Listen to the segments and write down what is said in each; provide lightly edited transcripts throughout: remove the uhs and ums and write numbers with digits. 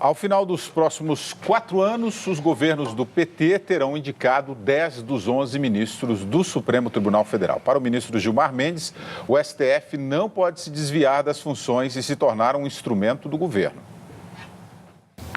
Ao final dos próximos 4 anos, os governos do PT terão indicado 10 dos 11 ministros do Supremo Tribunal Federal. Para o ministro Gilmar Mendes, o STF não pode se desviar das funções e se tornar um instrumento do governo.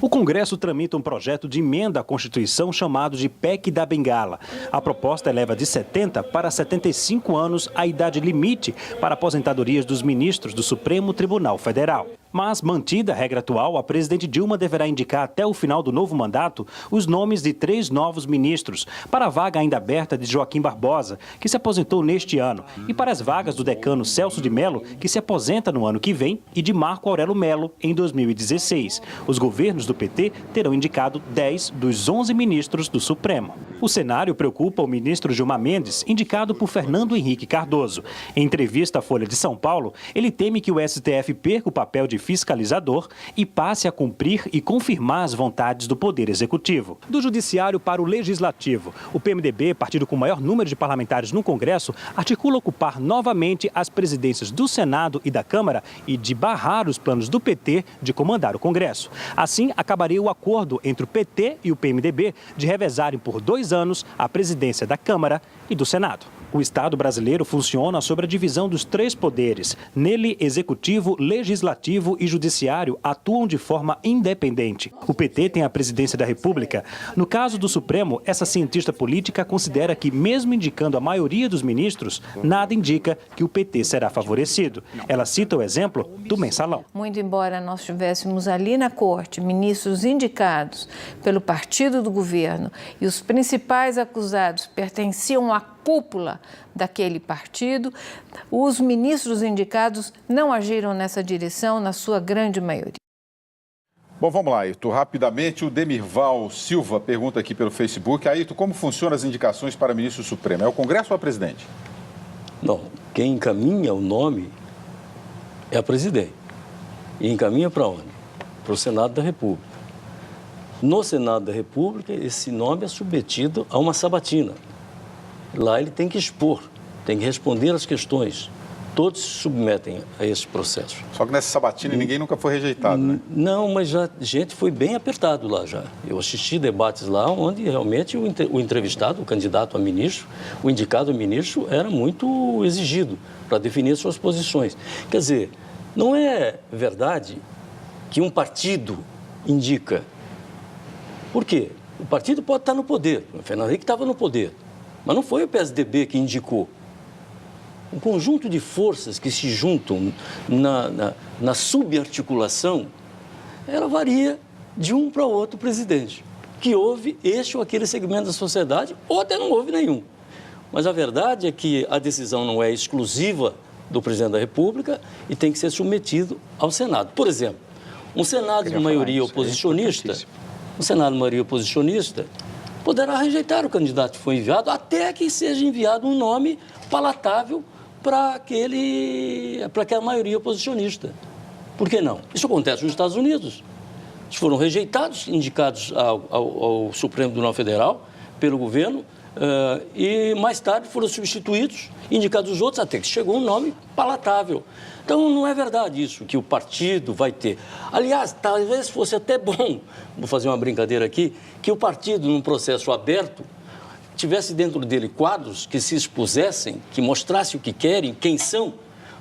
O Congresso tramita um projeto de emenda à Constituição chamado de PEC da Bengala. A proposta eleva de 70 para 75 anos a idade limite para aposentadorias dos ministros do Supremo Tribunal Federal. Mas, mantida a regra atual, a presidente Dilma deverá indicar até o final do novo mandato os nomes de 3 novos ministros para a vaga ainda aberta de Joaquim Barbosa, que se aposentou neste ano, e para as vagas do decano Celso de Mello, que se aposenta no ano que vem, e de Marco Aurélio Mello, em 2016. Os governos do PT terão indicado 10 dos 11 ministros do Supremo. O cenário preocupa o ministro Gilmar Mendes, indicado por Fernando Henrique Cardoso. Em entrevista à Folha de São Paulo, ele teme que o STF perca o papel de fiscalizador e passe a cumprir e confirmar as vontades do Poder Executivo. Do Judiciário para o Legislativo, o PMDB, partido com o maior número de parlamentares no Congresso, articula ocupar novamente as presidências do Senado e da Câmara e de barrar os planos do PT de comandar o Congresso. Assim, acabaria o acordo entre o PT e o PMDB de revezarem por 2 anos a presidência da Câmara e do Senado. O Estado brasileiro funciona sobre a divisão dos 3 poderes. Nele, Executivo, Legislativo e Judiciário atuam de forma independente. O PT tem a presidência da República. No caso do Supremo, essa cientista política considera que, mesmo indicando a maioria dos ministros, nada indica que o PT será favorecido. Ela cita o exemplo do mensalão. Muito embora nós tivéssemos ali na corte ministros indicados pelo partido do governo e os principais acusados pertenciam à cúpula daquele partido, os ministros indicados não agiram nessa direção na sua grande maioria. Bom, vamos lá, Ayrton. Rapidamente, o Demirval Silva pergunta aqui pelo Facebook. Ayrton, como funcionam as indicações para ministro supremo? É o Congresso ou a presidente? Não, quem encaminha o nome é a presidente. E encaminha para onde? Para o Senado da República. No Senado da República, esse nome é submetido a uma sabatina. Lá ele tem que expor, tem que responder às questões. Todos se submetem a esse processo. Só que nessa sabatina ninguém nunca foi rejeitado, né? Não, mas já, gente, foi bem apertado lá já. Eu assisti debates lá onde realmente o entrevistado, o candidato a ministro, o indicado a ministro, era muito exigido para definir suas posições. Quer dizer, não é verdade que um partido indica. Por quê? O partido pode estar no poder. O Fernando Henrique estava no poder. Mas não foi o PSDB que indicou. Um conjunto de forças que se juntam na subarticulação, ela varia de um para outro presidente. Que houve este ou aquele segmento da sociedade, ou até não houve nenhum. Mas a verdade é que a decisão não é exclusiva do presidente da República e tem que ser submetido ao Senado. Por exemplo, um Senado de maioria oposicionista, poderá rejeitar o candidato que foi enviado até que seja enviado um nome palatável para aquela maioria oposicionista. Por que não? Isso acontece nos Estados Unidos. Eles foram rejeitados, indicados ao Supremo Tribunal Federal pelo governo e mais tarde foram substituídos, indicados os outros, até que chegou um nome palatável. Então, não é verdade isso, que o partido vai ter. Aliás, talvez fosse até bom, vou fazer uma brincadeira aqui, que o partido, num processo aberto, tivesse dentro dele quadros que se expusessem, que mostrassem o que querem, quem são,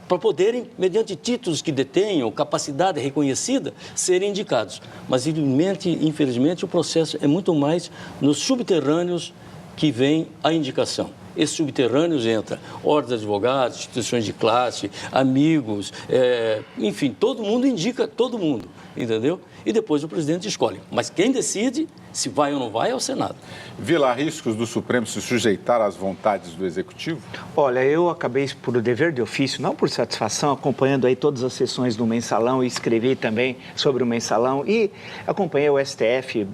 para poderem, mediante títulos que detenham, capacidade reconhecida, serem indicados. Mas, infelizmente, o processo é muito mais nos subterrâneos que vem a indicação. Esses subterrâneos entram ordens de advogados, instituições de classe, amigos, enfim, todo mundo indica todo mundo, entendeu? E depois o presidente escolhe. Mas quem decide se vai ou não vai é o Senado. Vila, riscos do Supremo se sujeitar às vontades do Executivo? Olha, eu acabei, por dever de ofício, não por satisfação, acompanhando aí todas as sessões do Mensalão e escrevi também sobre o Mensalão e acompanhei o STF,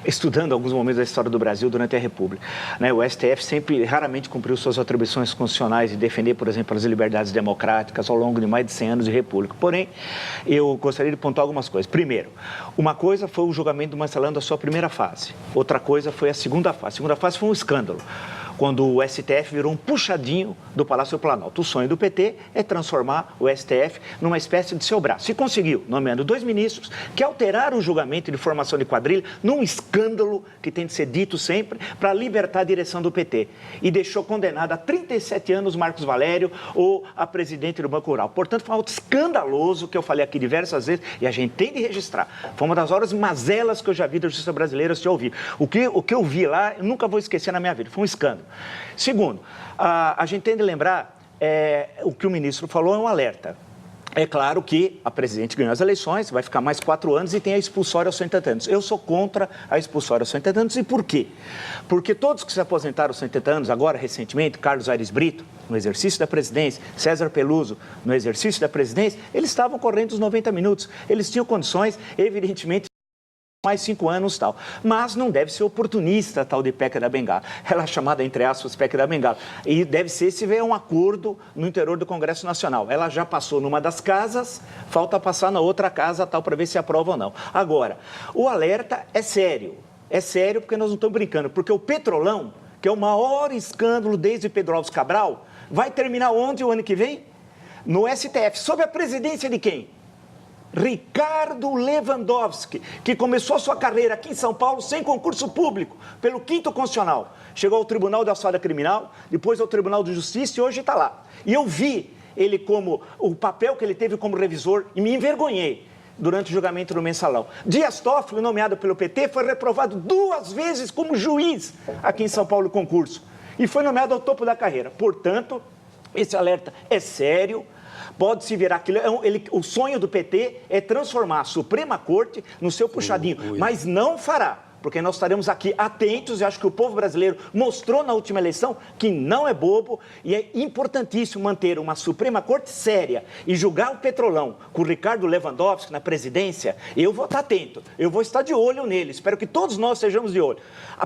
estudando alguns momentos da história do Brasil durante a República. Né, o STF sempre, raramente cumpriu suas atribuições constitucionais de defender, por exemplo, as liberdades democráticas ao longo de mais de 100 anos de República. Porém, eu gostaria de pontuar algumas coisas. Primeiro, uma coisa foi o julgamento do Mensalão da sua primeira fase. Outra coisa foi a segunda fase. A segunda fase foi um escândalo. quando o STF virou um puxadinho do Palácio do Planalto. O sonho do PT é transformar o STF numa espécie de seu braço. E conseguiu, nomeando 2 ministros que alteraram o julgamento de formação de quadrilha num escândalo que tem de ser dito sempre para libertar a direção do PT. E deixou condenado a 37 anos Marcos Valério ou a presidente do Banco Rural. Portanto, foi um ato escandaloso que eu falei aqui diversas vezes e a gente tem de registrar. Foi uma das horas mazelas que eu já vi da justiça brasileira se ouvir. O que eu vi lá, eu nunca vou esquecer na minha vida. Foi um escândalo. Segundo, a gente tem de lembrar, o que o ministro falou é um alerta. É claro que a presidente ganhou as eleições, vai ficar mais 4 anos e tem a expulsória aos 180 anos. Eu sou contra a expulsória aos 180 anos. E por quê? Porque todos que se aposentaram aos 180 anos, agora recentemente, Carlos Aires Brito, no exercício da presidência, César Peluso, no exercício da presidência, eles estavam correndo os 90 minutos. Eles tinham condições, evidentemente, mais 5 anos tal. Mas não deve ser oportunista tal de PEC da Bengala. Ela é chamada, entre aspas, PEC da Bengala. E deve ser se vier um acordo no interior do Congresso Nacional. Ela já passou numa das casas, falta passar na outra casa tal para ver se aprova ou não. Agora, o alerta é sério. É sério porque nós não estamos brincando. Porque o Petrolão, que é o maior escândalo desde Pedro Álvares Cabral, vai terminar onde o ano que vem? No STF. Sob a presidência de quem? Ricardo Lewandowski, que começou a sua carreira aqui em São Paulo sem concurso público, pelo 5º Constitucional. Chegou ao Tribunal de Alçada Criminal, depois ao Tribunal de Justiça e hoje está lá. E eu vi ele como, o papel que ele teve como revisor e me envergonhei durante o julgamento do Mensalão. Dias Toffoli, nomeado pelo PT, foi reprovado 2 vezes como juiz aqui em São Paulo no concurso. E foi nomeado ao topo da carreira. Portanto, esse alerta é sério. Pode se virar aquilo. O sonho do PT é transformar a Suprema Corte no seu puxadinho, mas não fará. Porque nós estaremos aqui atentos e acho que o povo brasileiro mostrou na última eleição que não é bobo e é importantíssimo manter uma Suprema Corte séria e julgar o Petrolão com o Ricardo Lewandowski na presidência. Eu vou estar atento, eu vou estar de olho nele, espero que todos nós estejamos de olho,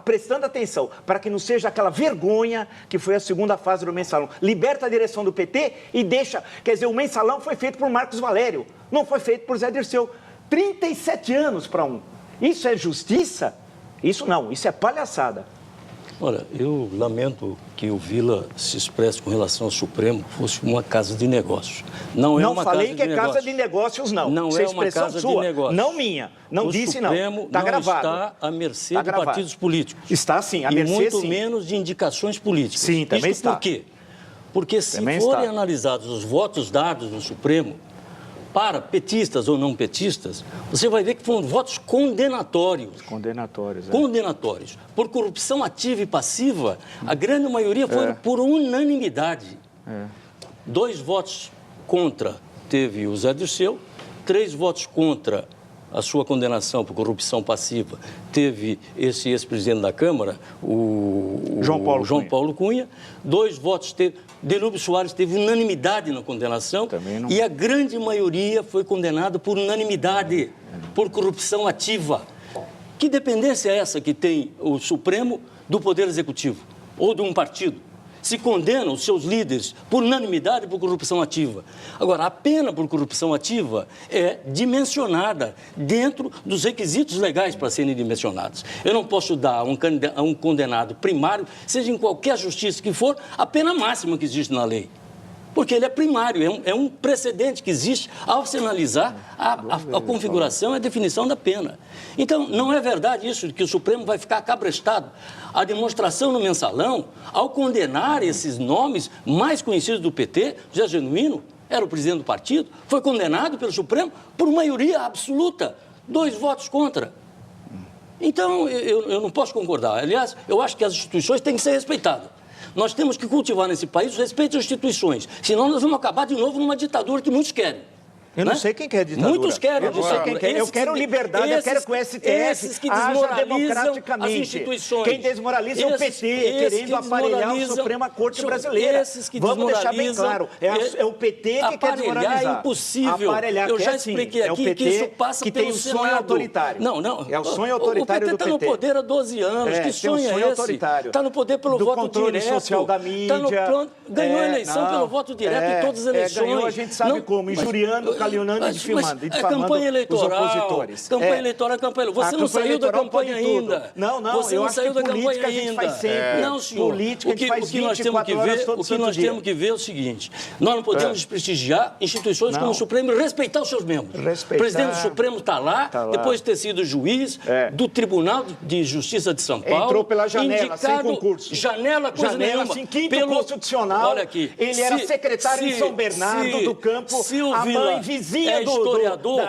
prestando atenção para que não seja aquela vergonha que foi a segunda fase do Mensalão. Liberta a direção do PT e deixa, quer dizer, o Mensalão foi feito por Marcos Valério, não foi feito por Zé Dirceu. 37 anos para um. Isso é justiça? Isso não, isso é palhaçada. Olha, eu lamento que o Vila se expresse com relação ao Supremo fosse uma casa de negócios. Não é uma casa de negócios. Não falei que é casa de negócios, não. Não é uma casa de negócios. Não minha. Não disse, não. O Supremo não está à mercê de partidos políticos. Está sim, à mercê, sim. E muito menos de indicações políticas. Sim, também está. Por quê? Porque se forem analisados os votos dados no Supremo, para petistas ou não petistas, você vai ver que foram votos condenatórios. Condenatórios, Condenatórios. Por corrupção ativa e passiva, a grande maioria foram por unanimidade. 2 votos contra teve o Zé Dirceu, 3 votos contra a sua condenação por corrupção passiva teve esse ex-presidente da Câmara, o João Paulo Cunha. 2 votos teve... Delúbio Soares teve unanimidade na condenação e a grande maioria foi condenada por unanimidade, por corrupção ativa. Que dependência é essa que tem o Supremo do Poder Executivo ou de um partido? Se condenam os seus líderes por unanimidade por corrupção ativa. Agora, a pena por corrupção ativa é dimensionada dentro dos requisitos legais para serem dimensionados. Eu não posso dar a um condenado primário, seja em qualquer justiça que for, a pena máxima que existe na lei. Porque ele é primário, é um precedente que existe ao se analisar a configuração e a definição da pena. Então, não é verdade isso de que o Supremo vai ficar cabrestado. A demonstração no Mensalão, ao condenar esses nomes mais conhecidos do PT, José Genuíno, era o presidente do partido, foi condenado pelo Supremo por maioria absoluta, 2 votos contra. Então, eu não posso concordar. Aliás, eu acho que as instituições têm que ser respeitadas. Nós temos que cultivar nesse país o respeito às instituições, senão nós vamos acabar de novo numa ditadura que muitos querem. Eu não sei quem quer ditadura. Muitos querem. Eu não sei quem quer. Eu quero liberdade, eu quero que o STF que desmoralizam democraticamente. as instituições. Quem desmoraliza é o PT, querendo aparelhar a Suprema Corte brasileira. Vamos deixar bem claro, é o PT que quer desmoralizar. É impossível. Aparelhar, eu já expliquei aqui que isso passa pelo Senado. Que tem um sonho autoritário. Não. É o sonho autoritário do PT. O PT está no poder há 12 anos. Que sonho é esse? Está no poder pelo voto direto. Do controle social da mídia. Ganhou a eleição pelo voto direto em todas as eleições. Ganhou, a gente sabe como, injuriando caluniando e difamando, é campanha eleitoral, os opositores. Campanha eleitoral, campanha eleitoral. Você não saiu da campanha ainda. Não, Você não saiu da campanha ainda. Faz sempre. Não, senhor. Política a gente faz 24 horas todo santo dia. O que nós temos que ver é o seguinte, nós não podemos desprestigiar instituições como o Supremo e respeitar os seus membros. O presidente do Supremo está lá, depois de ter sido juiz do Tribunal de Justiça de São Paulo. Entrou pela janela, indicado, sem concurso. Janela, coisa nenhuma. Assim, quinto constitucional. Olha aqui. Ele era secretário em São Bernardo do Campo, a mãe vizinha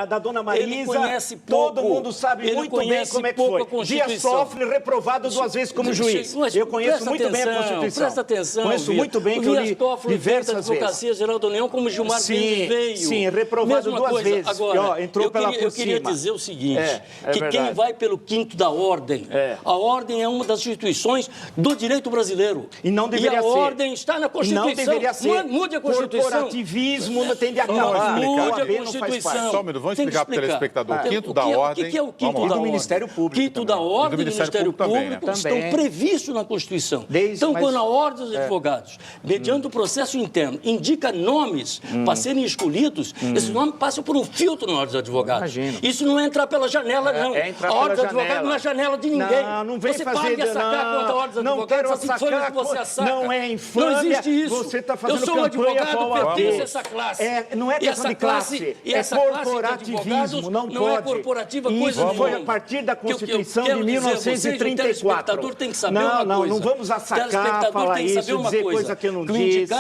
da dona Marisa. Ele conhece pouco. Todo mundo sabe muito bem como é que foi. Dias Toffoli reprovado 2 vezes como juiz. Eu conheço muito bem a Constituição. Presta atenção. Conheço muito bem que eu li diversas vezes. Advocacia Geral da União, como Gilmar Mendes veio. Sim, reprovado 2 vezes. Agora, entrou pela por cima. Eu queria dizer o seguinte, que verdade. quem vai pelo quinto da ordem, a ordem é uma das instituições do direito brasileiro. E não deveria ser. E a ordem está na Constituição. Não deveria ser. Mude a Constituição. Corporativismo tem de acabar. Mude a Constituição. Só um minuto, vamos explicar para o telespectador. O quinto da ordem. O que é o quinto da ordem? Do Ministério Público. Quinto da ordem do Ministério Público estão previstos na Constituição. Então, quando a ordem dos advogados, mediante o processo interno, indica nomes para serem escolhidos, esses nomes passam por um filtro na ordem dos advogados. Imagino. Isso não é entrar pela janela, não. A ordem dos advogados não é janela de ninguém. Não vem você fazer... Você sacar contra a ordem dos não advogados, quero assim foi que você assaca. Não é infâmia. Não existe isso. Você está fazendo eu sou um advogado, pertenço a essa classe. Não é questão de classe, é corporativismo, não é corporativa coisa Isso nenhuma. foi a partir da Constituição de 1934. Tem que saber uma coisa. Não vamos assacar, falar isso, dizer coisa que eu não disse,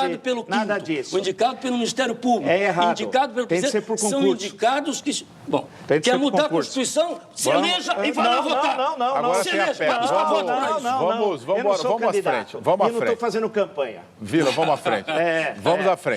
nada disso. O indicado pelo Ministério Público, é errado. indicado pelo Tem que ser por são concurso. indicados que... Bom, Tem que quer ser por mudar a concurso. Constituição? Se eleja e vai lá votar. Agora se tem a eleja, pé. mas está votando isso. Vamos à frente. Vamos à Eu não estou frente. fazendo campanha. Vila, vamos à frente. Vamos à frente.